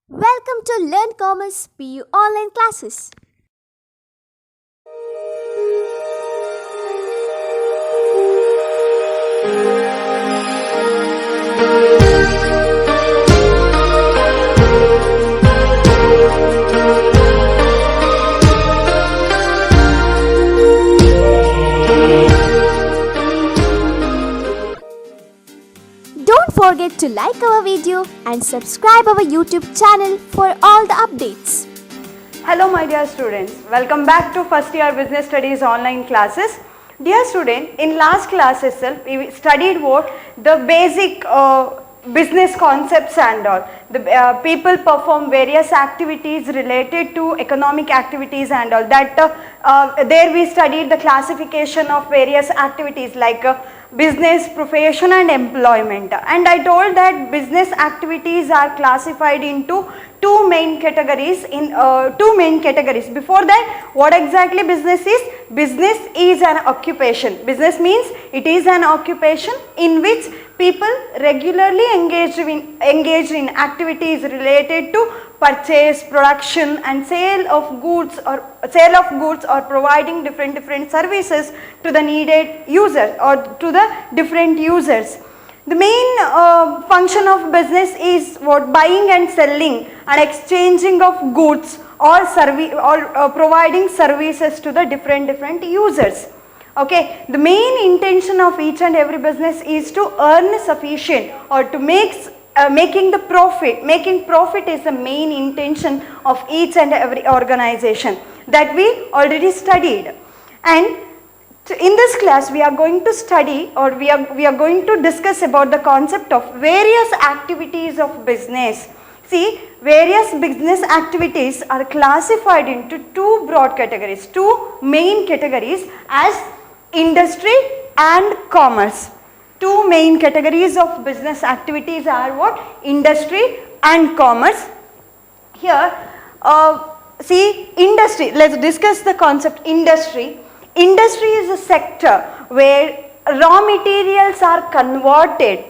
Welcome to Learn Commerce PU online classes. Don't forget to like our video and subscribe our YouTube channel for all the updates. Hello my dear students, welcome back to first year business studies online classes. Dear student, in last class itself we studied what the basic business concepts and all. The people perform various activities related to economic activities and all that. There we studied the classification of various activities like business, profession and employment, and I told that business activities are classified into two main categories. Before that, what exactly business is? Business is an occupation. Business means it is an occupation in which people regularly engage in activities related to purchase, production and sale of goods or providing different services to the needed user or to the different users. The main function of business is what? Buying and selling and exchanging of goods or providing services to the different users. Okay, the main intention of each and every business is to earn sufficient or to making profit. Making profit is the main intention of each and every organization that we already studied. And in this class we are going to study or we are going to discuss about the concept of various activities of business. See, various business activities are classified into two broad categories, two main categories as industry and commerce. Two main categories of business activities are what? Industry and commerce. Here, see, industry, let's discuss the concept industry. Industry is a sector where raw materials are converted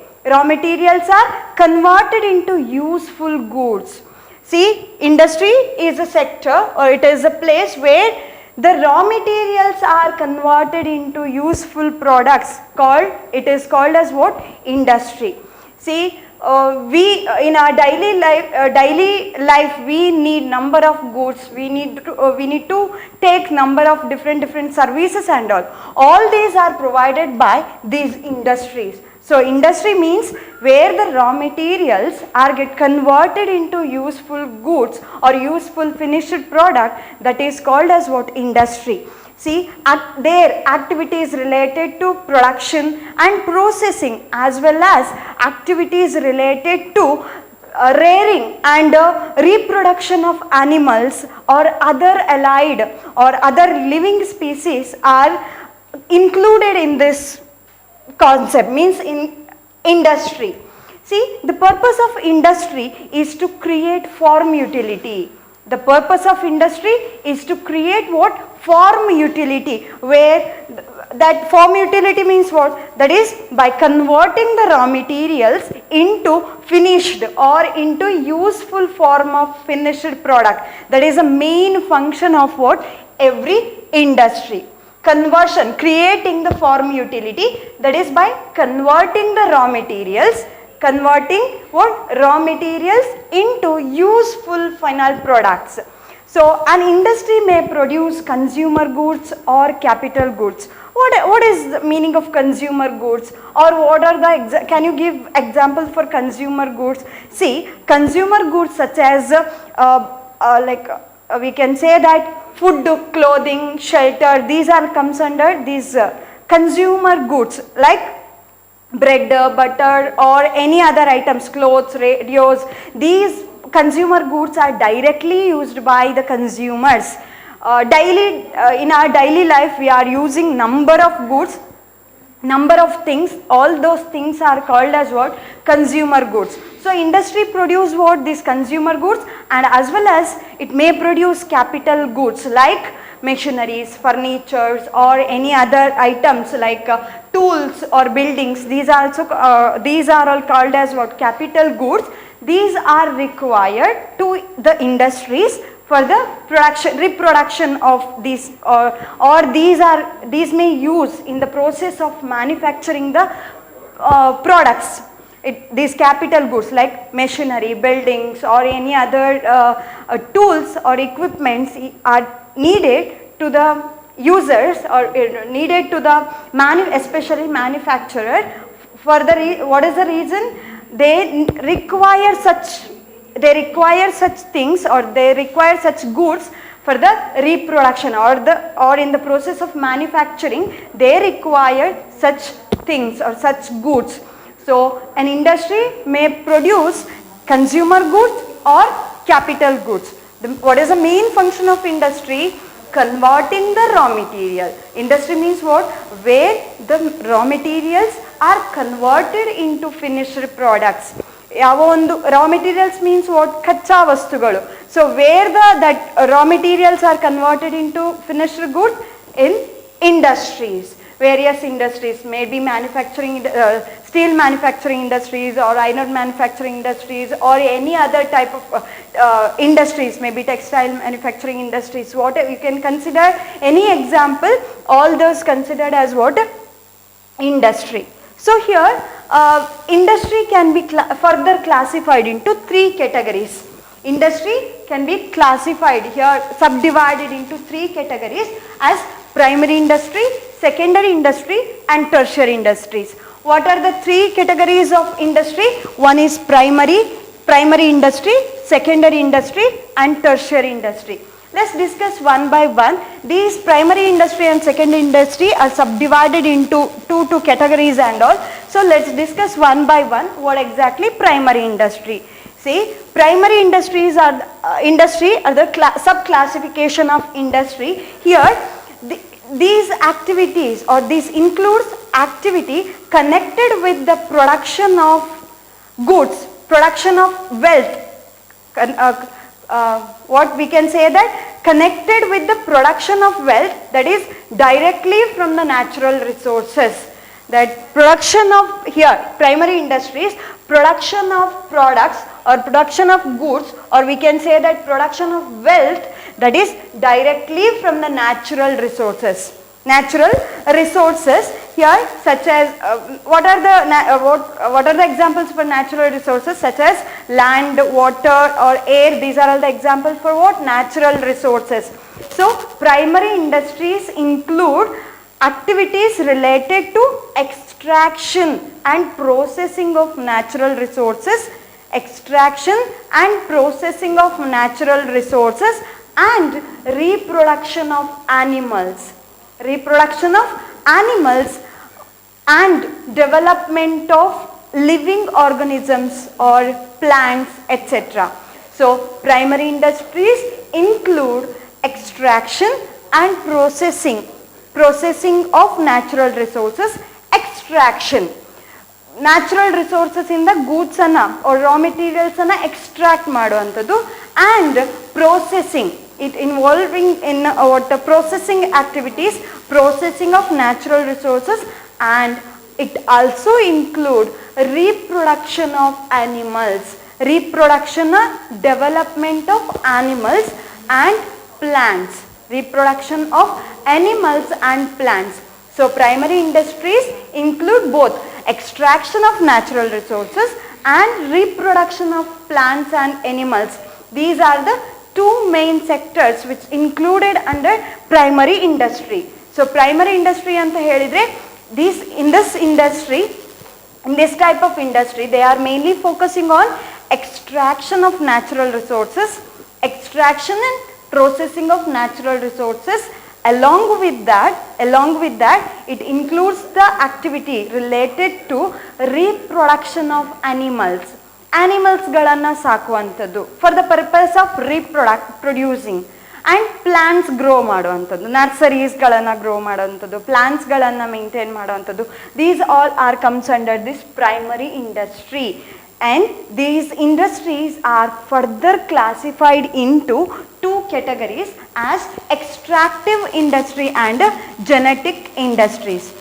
into useful goods. See, industry is a sector or it is a place where the raw materials are converted into useful products. It is called as what? Industry. See, we in our daily life we need number of goods, we need to take number of different services and all these are provided by these industries. So industry means where the raw materials are get converted into useful goods or useful finished product, that is called as what? Industry. See, their activities related to production and processing as well as activities related to rearing and reproduction of animals or other allied or other living species are included in this concept, means in industry. See, the purpose of industry is to create farm utility. The purpose of industry is to create what? Farm utility, where that farm utility means what? That is by converting the raw materials into finished or into useful form of finished product. That is a main function of what? Every industry. Conversion, creating the farm utility, that is by converting the raw materials, into useful final products. So an industry may produce consumer goods or capital goods. What is the meaning of consumer goods, or what are the can you give example for consumer goods? See, consumer goods such as we can say that food, clothing, shelter, these are comes under these consumer goods like bread, butter or any other items, clothes, radios. These consumer goods are directly used by the consumers. In our daily life we are using number of goods, number of things, all those things are called as what? Consumer goods. So industry produce what? These consumer goods, and as well as it may produce capital goods like machineries, furnitures or any other items like tools or buildings. These are all called as what? Capital goods. these are required to the industries for the reproduction of these, or these may use in the process of manufacturing the products. These capital goods like machinery, buildings, or any other tools or equipments are needed to the users, or needed to the especially manufacturer. For the what is the reason? They require such things, or they require such goods for the reproduction, or in the process of manufacturing they require such things or such goods. So an industry may produce consumer goods or capital goods. What is the main function of industry? Converting the raw material. Industry means what? Where the raw materials are converted into finished products. Raw materials means what? Kacha vastugalu. So where that raw materials are converted into finished goods? In industries. Various industries, maybe manufacturing, steel manufacturing industries, or iron manufacturing industries, or any other type of industries, maybe textile manufacturing industries. What you can consider any example, all those considered as what? Industry. So here industry can be further classified into 3 categories. Industry can be classified here, subdivided into 3 categories as primary industry, secondary industry, and tertiary industries. What are the 3 categories of industry? One is primary industry, secondary industry, and tertiary industry. Let's discuss one by one. These primary industry and secondary industry are subdivided into two categories and all. So let's discuss one by one what exactly primary industry. See, primary industries are the sub-classification of industry. Here, these activities, or this includes activity connected with the production of goods, production of wealth. What we can say that? Connected with the production of wealth, that is directly from the natural resources. That production of, here primary industries, production of products or production of goods, or we can say that production of wealth, that is directly from the natural resources. Natural resources here, such as what are the examples for natural resources, such as land, water, or air? These are all the examples for what? Natural resources. So primary industries include activities related to extraction and processing of natural resources, extraction and processing of natural resources, and reproduction of animals. Reproduction of animals and development of living organisms or plants, etc. So primary industries include extraction and processing of natural resources. Extraction, natural resources in the goods or raw materials extract ಮಾಡುವಂಥದ್ದು, and processing, it involving in the processing activities, processing of natural resources, and it also include reproduction of animals, reproduction, development of animals and plants, reproduction of animals and plants. So primary industries include both extraction of natural resources and reproduction of plants and animals. These are the 2 main sectors which included under primary industry. So primary industry anta helidre, in this type of industry, they are mainly focusing on extraction of natural resources, extraction and processing of natural resources. Along with that, it includes the activity related to reproduction of animals. Animals galanna sakuvanthaddu for the purpose of producing, and plants grow ಮಾಡುವಂಥದ್ದು, nurseries galanna grow ಮಾಡುವಂಥದ್ದು, plants galanna maintain ಮಾಡುವಂಥದ್ದು. These all are comes under this primary industry, and these industries are further classified into 2 categories as extractive industry and genetic industries.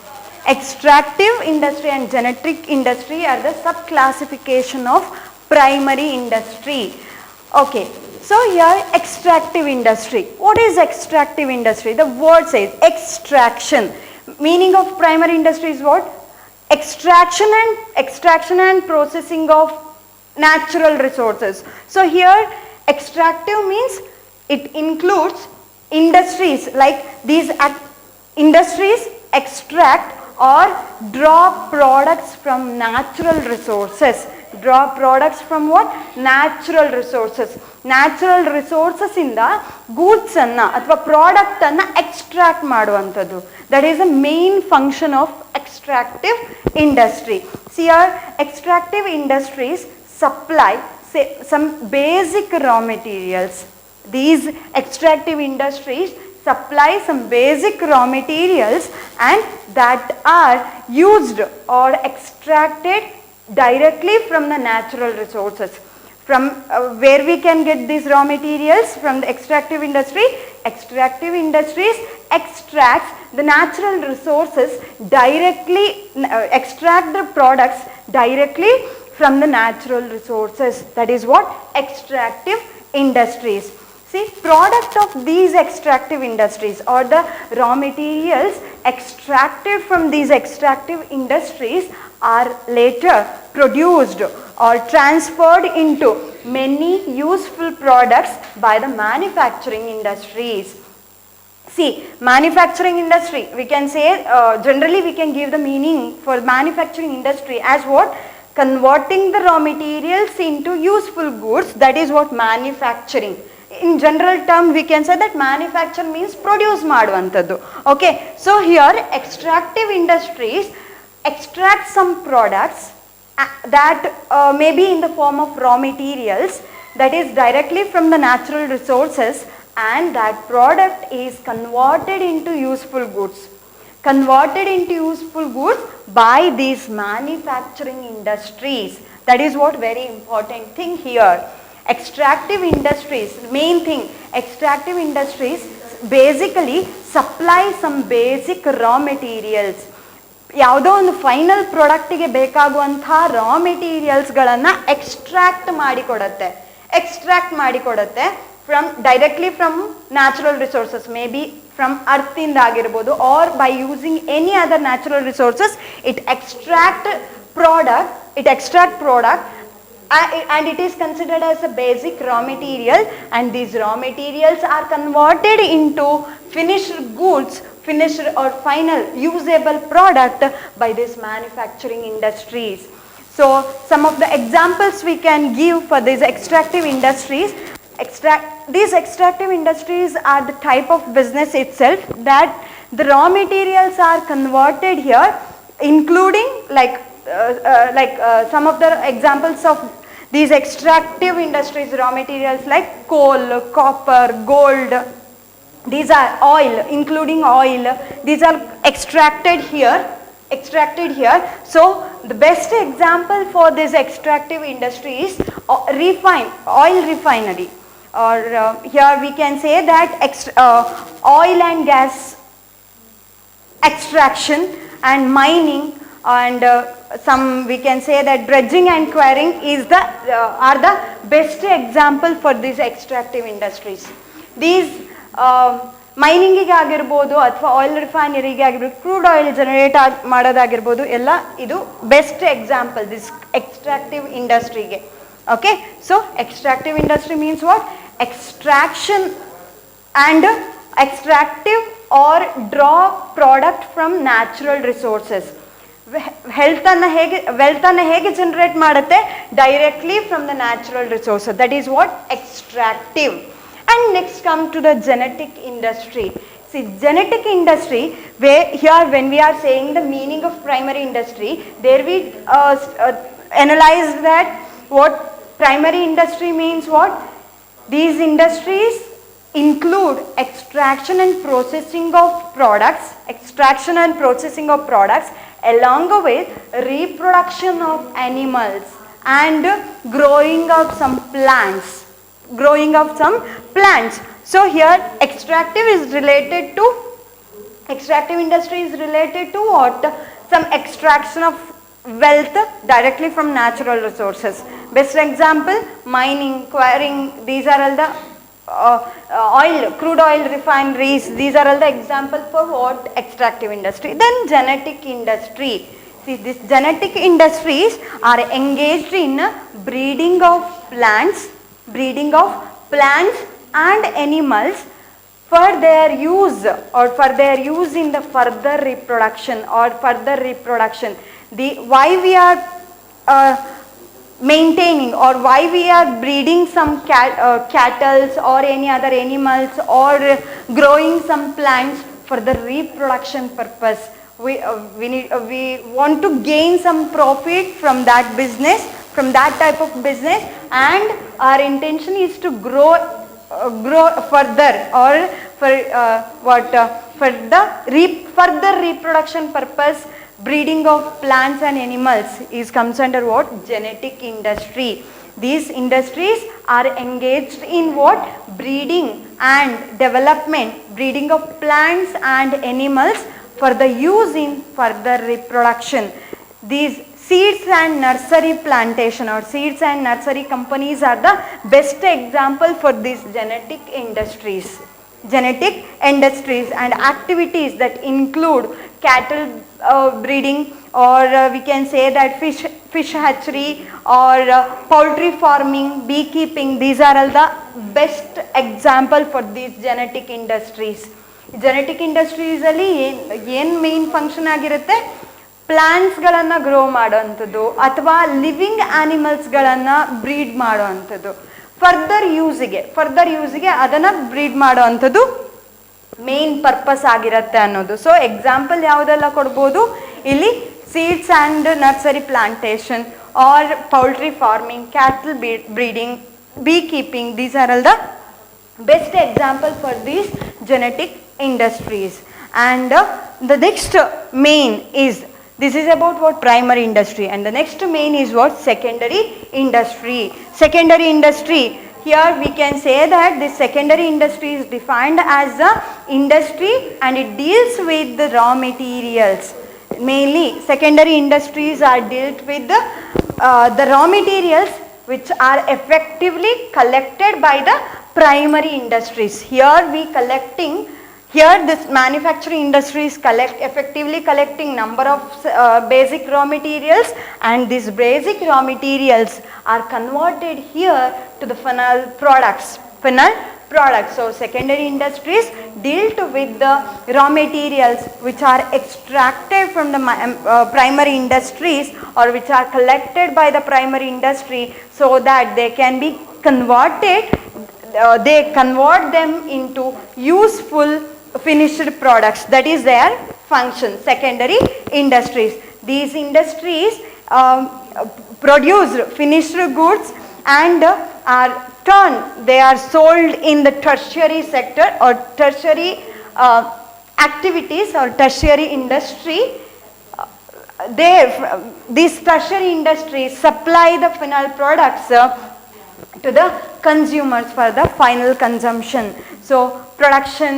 Extractive industry and genetic industry are the sub-classification of primary industry. Okay, so here extractive industry. What is extractive industry? The word says extraction. Meaning of primary industry is what? Extraction and processing of natural resources. So here extractive means it includes industries, like these industries extract or draw products from natural resources. Draw products from what? Natural resources. Natural resources inda goods anna athwa product anna extract ಮಾಡುವಂತದ್ದು. That is the main function of extractive industry. See here, extractive industries supply some basic raw materials. These extractive industries supply some basic raw materials and that are used or extracted directly from the natural resources. From where we can get these raw materials? From the extractive industry. Extractive industries extracts the natural resources directly, extract the products directly from the natural resources. That is what? Extractive industries. See, product of these extractive industries or the raw materials extracted from these extractive industries are later produced or transferred into many useful products by the manufacturing industries. See, manufacturing industry, we can say, generally we can give the meaning for manufacturing industry as what? Converting the raw materials into useful goods. That is what manufacturing. In general term, we can say that manufacture means produce ಮಾಡುವಂತದ್ದು. Okay, so here extractive industries extract some products that may be in the form of raw materials, that is directly from the natural resources, and that product is converted into useful goods. Converted into useful goods by these manufacturing industries. That is what very important thing here. Extractive industries, main thing, extractive industries basically supply some basic raw materials. ಯಾವುದೋ ಒಂದು final ಪ್ರಾಡಕ್ಟಿಗೆ ಬೇಕಾಗುವಂಥ raw ಮೆಟೀರಿಯಲ್ಸ್ಗಳನ್ನು extract ಮಾಡಿಕೊಡುತ್ತೆ from directly from natural resources, may be from ಅರ್ತಿಂದ ಆಗಿರ್ಬೋದು, or by using any other natural resources it extract product and it is considered as a basic raw material, and these raw materials are converted into finished goods, finished or final usable product by these manufacturing industries. So some of the examples we can give for these extractive industries. These extractive industries are the type of business itself that the raw materials are converted here, including some of the examples of these extractive industries raw materials like coal, copper, gold. These are oil, including oil. These are extracted here. So the best example for this extractive industry is oil refinery, or here we can say that oil and gas extraction and mining, and some we can say that dredging and quarrying are the best example for these extractive industries. These ಮೈನಿಂಗಿಗೆ ಆಗಿರ್ಬೋದು ಅಥವಾ oil ರಿಫೈನರಿಗೆ ಆಗಿರ್ಬೋದು, crude oil generate ಮಾಡೋದಾಗಿರ್ಬೋದು, ಎಲ್ಲ ಇದು best example this extractive ಇಂಡಸ್ಟ್ರಿಗೆ. Okay, so extractive industry means what? Extraction and extractive or draw product from natural resources. ವೆಲ್ತನ್ನು ಹೇಗೆ generate ಮಾಡುತ್ತೆ? Directly from the natural resources. That is what? Extractive. And next come to the genetic industry. See, genetic industry, where here when we are saying the meaning of primary industry, there we analyze that what primary industry means. What? These industries include extraction and processing of products, along with reproduction of animals and growing of some plants. So here extractive industry is related to what? Some extraction of wealth directly from natural resources. Best example, mining, quarrying, these are all the crude oil refineries, these are all the example for what? Extractive industry. Then genetic industry. See, these genetic industries are engaged in breeding of plants and animals for their use in the further reproduction. Why we are maintaining or why we are breeding some cattle or any other animals or growing some plants for the reproduction purpose. We want to gain some profit from that business, from that type of business, and our intention is to grow further or for the further reproduction purpose. Breeding of plants and animals comes under what? Genetic industry. These industries are engaged in what? Breeding and development, breeding of plants and animals for the use in further reproduction. These seeds and nursery plantation or seeds and nursery companies are the best example for these genetic industries. Genetic industries and activities that include cattle breeding, or we can say that fish hatchery or poultry farming, beekeeping, these are all the best example for these genetic industries. Genetic industries ಅಲ್ಲಿ ಏನು main function ಆಗಿರುತ್ತೆ? ಪ್ಲಾಂಟ್ಸ್ಗಳನ್ನು grow ಮಾಡೋವಂಥದ್ದು ಅಥವಾ living ಆನಿಮಲ್ಸ್ಗಳನ್ನು bread ಮಾಡೋವಂಥದ್ದು, further ಯೂಸಿಗೆ ಅದನ್ನು bread ಮಾಡೋವಂಥದ್ದು main purpose ಆಗಿರುತ್ತೆ ಅನ್ನೋದು. So example ಯಾವುದೆಲ್ಲ ಕೊಡ್ಬೋದು ಇಲ್ಲಿ? Seeds and nursery plantation or poultry farming, cattle breeding, beekeeping, these are all the best example for these genetic industries. And the next main is, this is about what? Primary industry, and the next main is what? Secondary industry. Secondary industry, here we can say that this secondary industry is defined as a industry and it deals with the raw materials. Mainly secondary industries are dealt with the raw materials which are effectively collected by the primary industries. Here this manufacturing industries effectively collecting number of basic raw materials, and these basic raw materials are converted here to the final products. So secondary industries deal with the raw materials which are extracted from the primary industries or which are collected by the primary industry so that they can be converted. They convert them into useful finished products. That is their function, secondary industries. These industries produce finished goods and they are sold in the tertiary sector or tertiary activities or tertiary industry. These tertiary industries supply the final products to the consumers for the final consumption. So production,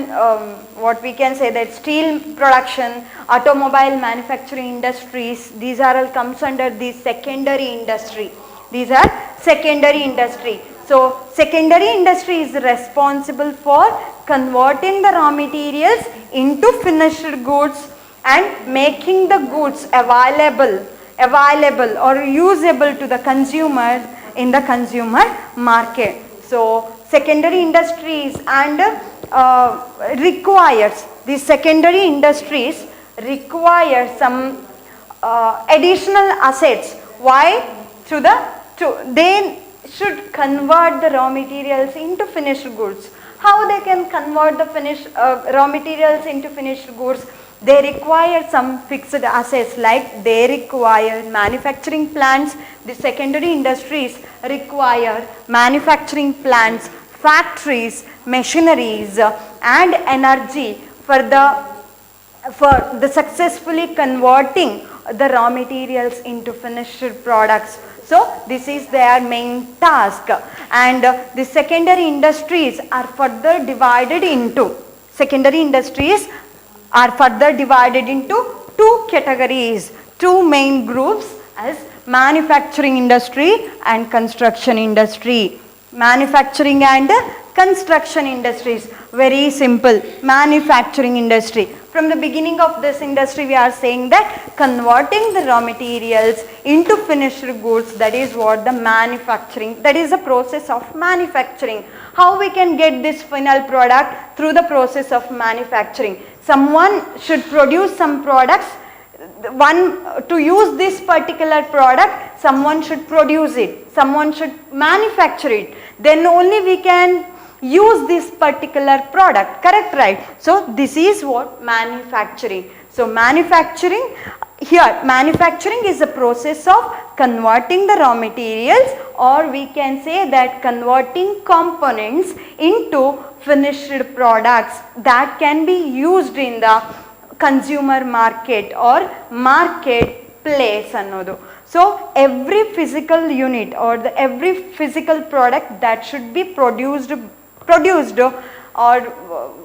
what we can say that steel production, automobile manufacturing industries, these are all comes under the secondary industry. These are secondary industry. So secondary industry is responsible for converting the raw materials into finished goods and making the goods available or usable to the consumer in the consumer market. So secondary industries and these secondary industries require some additional assets. Why? They should convert the raw materials into finished goods. How they can convert the raw materials into finished goods? They require some fixed assets, like they require manufacturing plants. The secondary industries require manufacturing plants, factories, machineries and energy for the successfully converting the raw materials into finished products. So this is their main task, and the secondary industries are further divided into two categories, two main groups. as manufacturing industry and construction industry. Manufacturing and construction industries, very simple. Manufacturing industry, from the beginning of this industry we are saying that converting the raw materials into finished goods, that is what the manufacturing, that is the process of manufacturing. How we can get this final product? Through the process of manufacturing. Someone should produce some products. To use this particular product, someone should produce it, someone should manufacture it, then only we can use this particular product, correct, right? So this is what manufacturing. So manufacturing, here manufacturing is the process of converting the raw materials, or we can say that converting components into finished products that can be used in the consumer market or marketplace another. So every physical unit or every physical product that should be produced or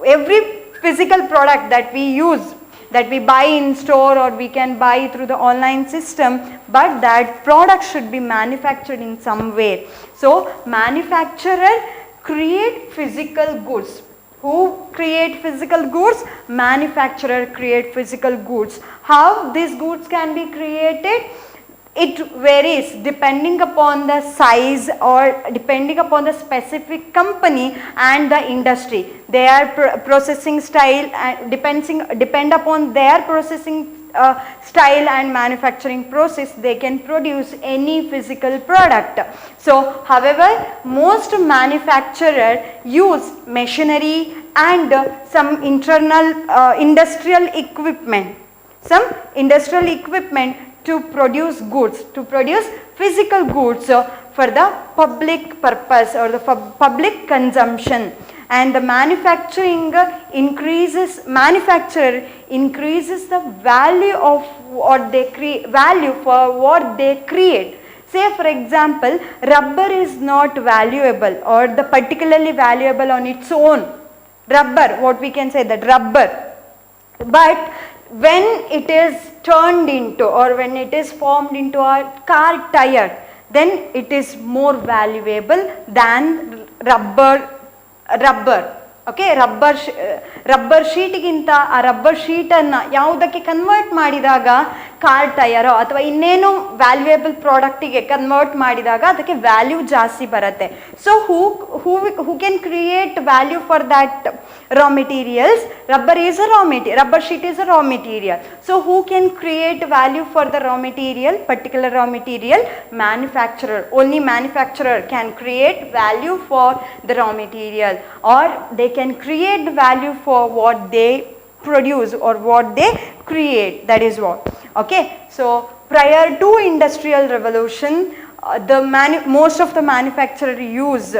every physical product that we use, that we buy in store or we can buy through the online system, but that product should be manufactured in some way. So manufacturer create physical goods. Who create physical goods? Manufacturer create physical goods. How these goods can be created? It varies depending upon the size or depending upon the specific company and the industry. Their processing style depend upon their processing style and manufacturing process, they can produce any physical product. So however, most manufacturers use machinery and some internal industrial equipment, to produce goods, to produce physical goods for the public purpose or the public consumption. And the manufacturer increases the value of what they create, value for what they create. Say for example, rubber is not valuable or the particularly valuable on its own. Rubber, what we can say that rubber, but when it is turned into or when it is formed into a car tire, then it is more valuable than rubber. Okay, rubber sheet ಗಿಂತ ಆ rubber sheet ಅನ್ನು ಯಾವುದಕ್ಕೆ convert ಮಾಡಿದಾಗ car ಟಯರೋ ಅಥವಾ ಇನ್ನೇನೋ valuable ಪ್ರಾಡಕ್ಟಿಗೆ convert ಮಾಡಿದಾಗ ಅದಕ್ಕೆ value ಜಾಸ್ತಿ ಬರುತ್ತೆ. So who can create value for that raw materials? Rubber is a raw material, rubber sheet is a raw material. So who can create value for the raw material, particular raw material? Manufacturer. Only manufacturer can create value for the raw material, or they can create value for what they produce or what they create. That is what. Okay. So prior to industrial revolution, most of the manufacturer use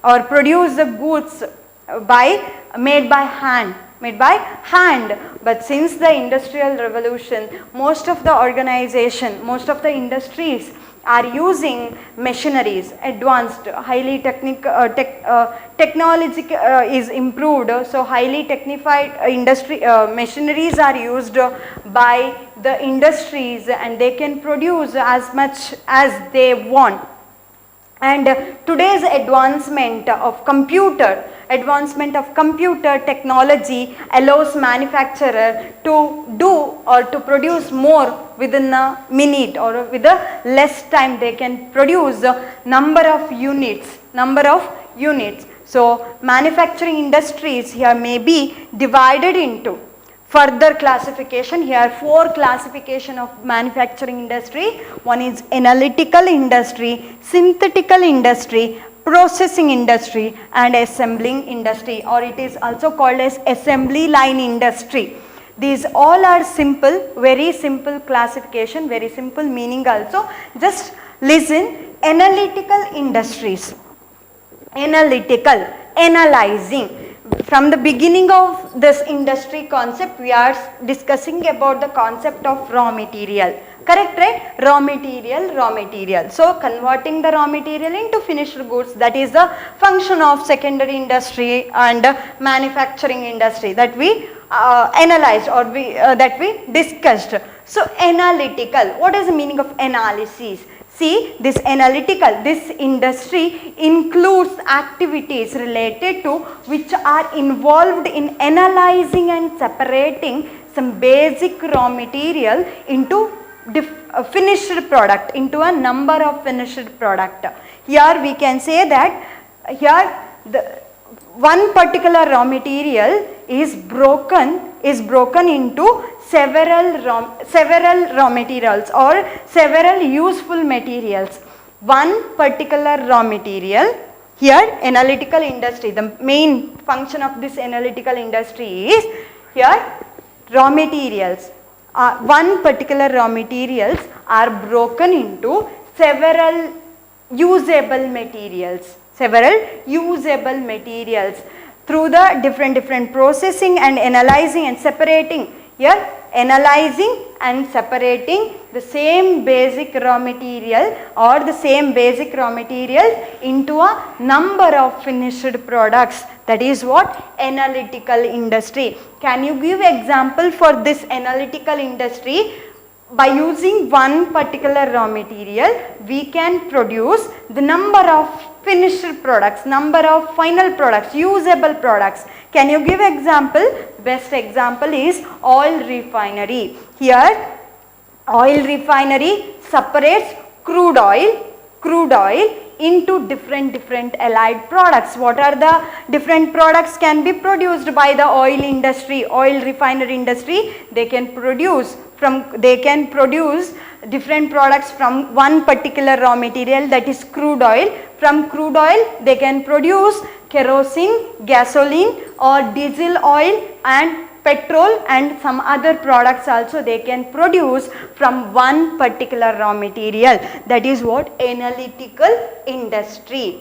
or produce the goods made by hand. But since the industrial revolution, most of the organization, most of the industries are using machineries, advanced, highly technology is improved, so highly technified machineries are used by the industries and they can produce as much as they want. And today's advancement of computer technology allows manufacturer to do or to produce more within a minute, or with a less time they can produce number of units. So manufacturing industries here may be divided into further classification. Here 4 classification of manufacturing industry. One is analytical industry, synthetical industry, processing industry and assembling industry, or it is also called as assembly line industry. These all are simple, very simple classification, very simple meaning also. Just listen. Analytical industries. Analytical, analyzing. From the beginning of this industry concept, we are discussing about the concept of raw material. Correct, right? Raw material. So converting the raw material into finished goods, that is the function of secondary industry and manufacturing industry that we analyzed or that we discussed. So analytical, what is the meaning of analysis? See, this analytical, this industry includes activities related to which are involved in analyzing and separating some basic raw material into finished product, into a number of finished product. Here we can say that here the one particular raw material is broken into several raw materials or several useful materials. One particular raw material, here analytical industry, the main function of this analytical industry is here raw materials. One particular raw materials are broken into several usable materials. Through the different processing and analyzing and separating. Here analyzing and separating the same basic raw material or the same basic raw materials into a number of finished products. That is what analytical industry. Can you give example for this analytical industry? By using one particular raw material, we can produce the number of finished products, number of final products, usable products. Can you give example? Best example is oil refinery. Here, oil refinery separates crude oil into different allied products. What are the different products can be produced by the oil industry, oil refinery industry? They can produce different products from one particular raw material, that is crude oil. From crude oil they can produce kerosene, gasoline or diesel oil and petrol and some other products also they can produce from one particular raw material. That is what analytical industry.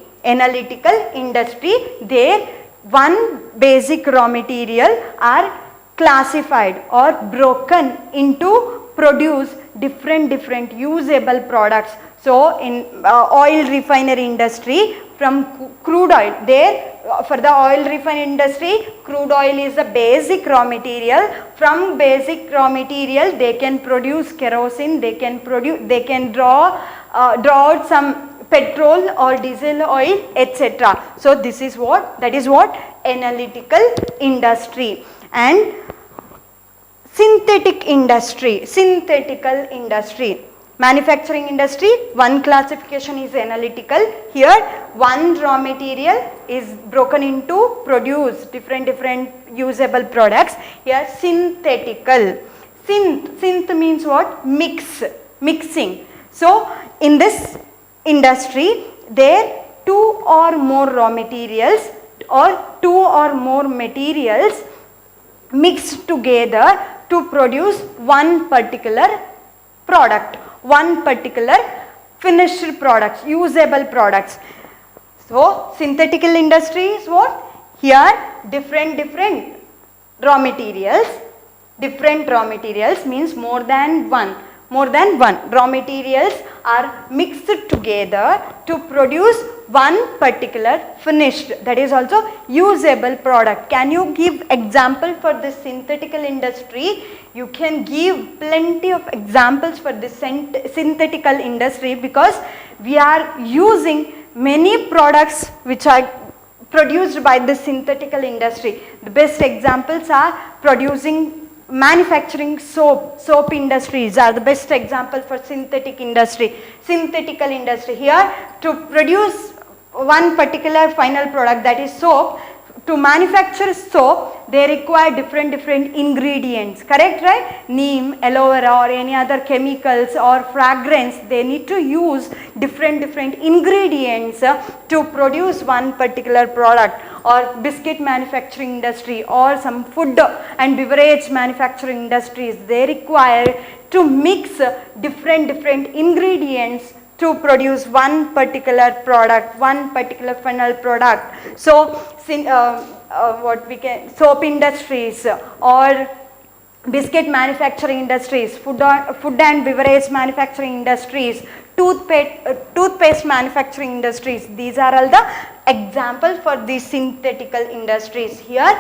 There one basic raw material are classified or broken into produce different usable products. So in oil refinery industry, from crude oil, there for the oil refinery industry, crude oil is the basic raw material. From basic raw material they can produce kerosene, they can draw out some petrol or diesel oil, etc. So that is what analytical industry. And synthetical industry. Manufacturing industry, one classification is analytical. Here one raw material is broken into produce different usable products. Here synthetical. Synth means what? Mixing. So in this industry there two or more raw materials or two or more materials mixed together to produce one particular product, one particular finished products, usable products. So synthetical industry is what? Here different raw materials. Different raw materials means more than one raw materials are mixed together to produce one particular finished, that is also usable product. Can you give example for this synthetical industry? You can give plenty of examples for this synthetical industry because we are using many products which are produced by the synthetical industry. The best examples are manufacturing soap industries are the best example for synthetical industry. Here to produce one particular final product, that is soap. To manufacture soap they require different ingredients, correct, right? Neem, aloe vera or any other chemicals or fragrance, they need to use different ingredients to produce one particular product. Or biscuit manufacturing industry or some food and beverage manufacturing industries, they require to mix different ingredients to produce one particular product, one particular final product. So soap industries or biscuit manufacturing industries, food and beverage manufacturing industries, toothpaste manufacturing industries, these are all the example for the synthetical industries. Here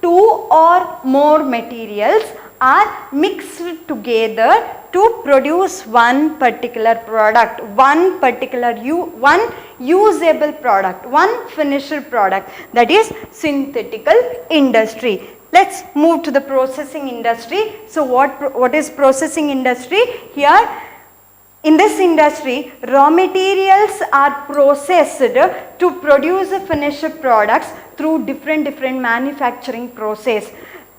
2 or more materials are mixed together to produce one particular product, one usable product, one finished product, that is synthetical industry. Let's move to the processing industry. So what is processing industry? Here in this industry, raw materials are processed to produce finished products through different manufacturing process.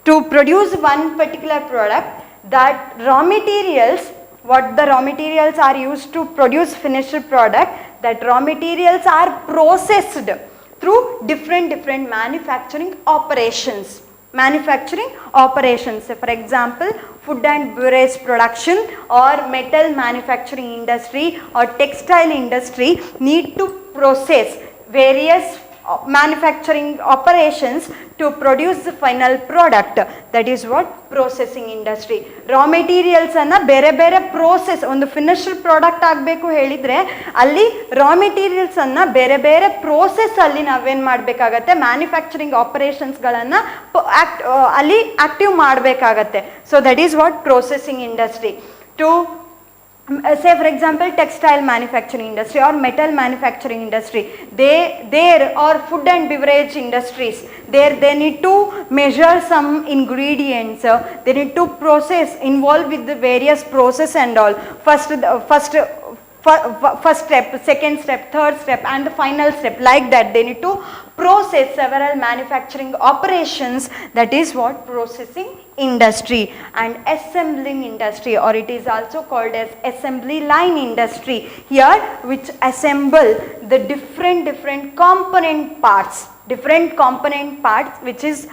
To produce one particular product, that raw materials, what the raw materials are used to produce finished product, that raw materials are processed through different manufacturing operations. So for example, food and beverage production or metal manufacturing industry or textile industry need to process various manufacturing operations to produce the final product. That is what processing industry. Raw materials anna bere process ಒಂದು finished product ಆಗಬೇಕು ಹೇಳಿದ್ರೆ ಅಲ್ಲಿ raw materials ಅನ್ನ ಬೇರೆ process ಅಲ್ಲಿ ನಾವೇನ್ ಮಾಡಬೇಕಾಗತ್ತೆ, manufacturing operations ಗಳನ್ನ ಅಲ್ಲಿ ಆಕ್ಟಿವ್ ಮಾಡಬೇಕಾಗತ್ತೆ. So that is what processing industry. To say for example textile manufacturing industry or metal manufacturing industry, there or food and beverage industries, they need to measure some ingredients, they need to process, involved with the various process and all. First step, second step, third step and the final step, like that they need to process several manufacturing operations. That is what processing industry. And assembling industry, or it is also called as assembly line industry, here which assemble the different component parts, which is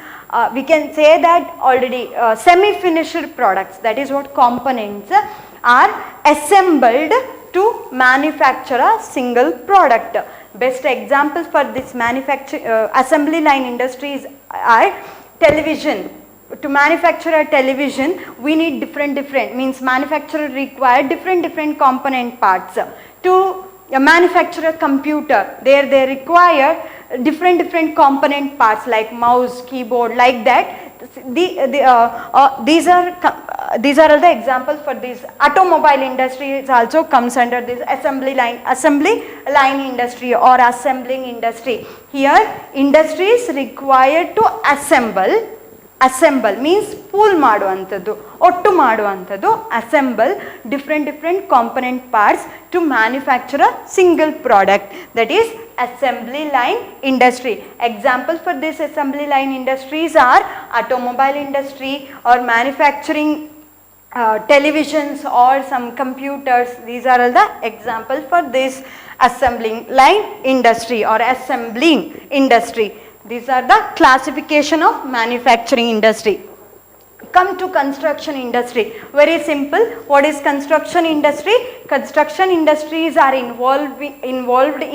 we can say that already semi-finished products, that is what components are assembled to manufacture a single product. Best examples for this assembly line industries are television. To manufacture a television, we need different means manufacturer require different component parts. To manufacture a computer, they require different component parts like mouse, keyboard, like that. These are all the examples for this. Automobile industry also comes under this assembly line industry or assembling industry. Here industries required to assemble means pool ಮಾಡುವಂಥದ್ದು, ಒಟ್ಟು ಮಾಡುವಂಥದ್ದು, assemble different component parts to manufacture a single product, that is assembly line industry. Example for this assembly line industries are automobile industry or manufacturing televisions or some computers. These are all the examples for this assembling line industry or assembling industry. These are the classification of manufacturing industry. Come to construction industry. Very simple. What is construction industry? Construction industries are involved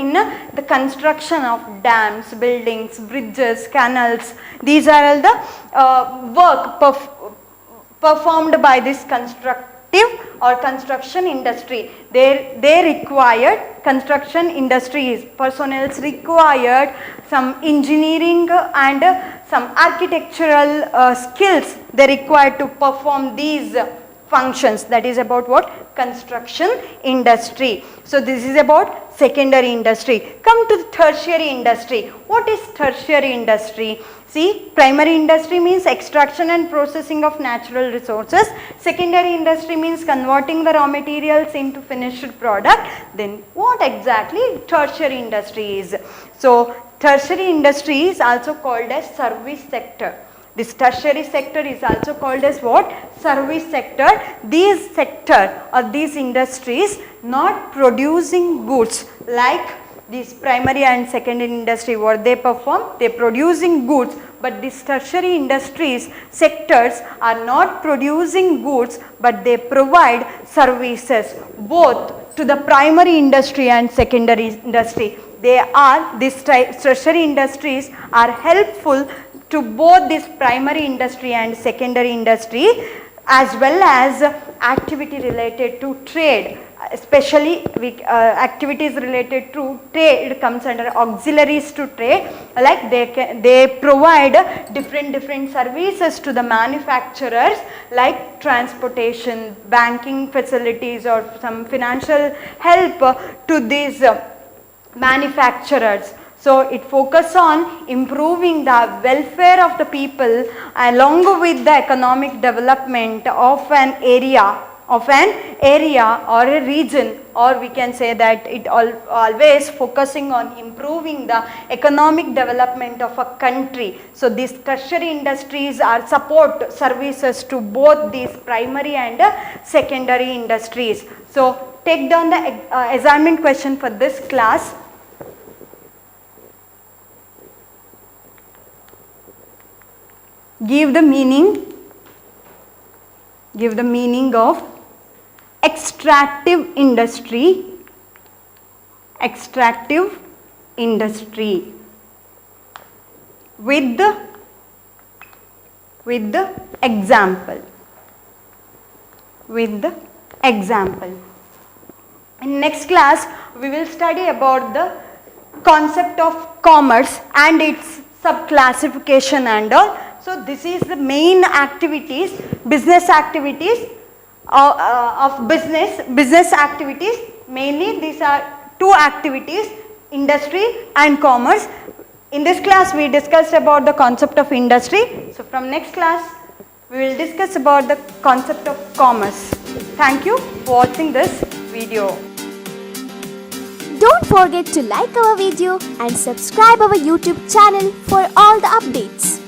in the construction of dams, buildings, bridges, canals. These are all the work performed by this constructive or construction industry. They required, construction industries personnel required some engineering and some architectural skills they required to perform these functions. That is about what? Construction industry. So this is about secondary industry. Come to tertiary industry. What is tertiary industry? See, primary industry means extraction and processing of natural resources. Secondary industry means converting the raw materials into finished product. Then what exactly tertiary industry is? So tertiary industry is also called as service sector. This tertiary sector is also called as what? Service sector. These sector or these industries not producing goods like this primary and secondary industry. What they perform? They producing goods, but these tertiary industries sectors are not producing goods, but they provide services both to the primary industry and secondary industry. These tertiary industries are helpful to both this primary industry and secondary industry, as well as activity related to trade, especially activities related to trade comes under auxiliaries to trade, like they provide different services to the manufacturers like transportation, banking facilities, or some financial help to these manufacturers. So it focuses on improving the welfare of the people along with the economic development of an area or a region, or we can say that it always focusing on improving the economic development of a country. So these tertiary industries are support services to both these primary and secondary industries. So take down the assignment question for this class. Give the meaning of extractive industry with the example. In next class we will study about the concept of commerce and its subclassification and all. So this is the main activities, business activities of business activities. Mainly these are two activities, industry and commerce. In this class we discussed about the concept of industry. So from next class we will discuss about the concept of commerce. Thank you for watching this video. Don't forget to like our video and subscribe our YouTube channel for all the updates.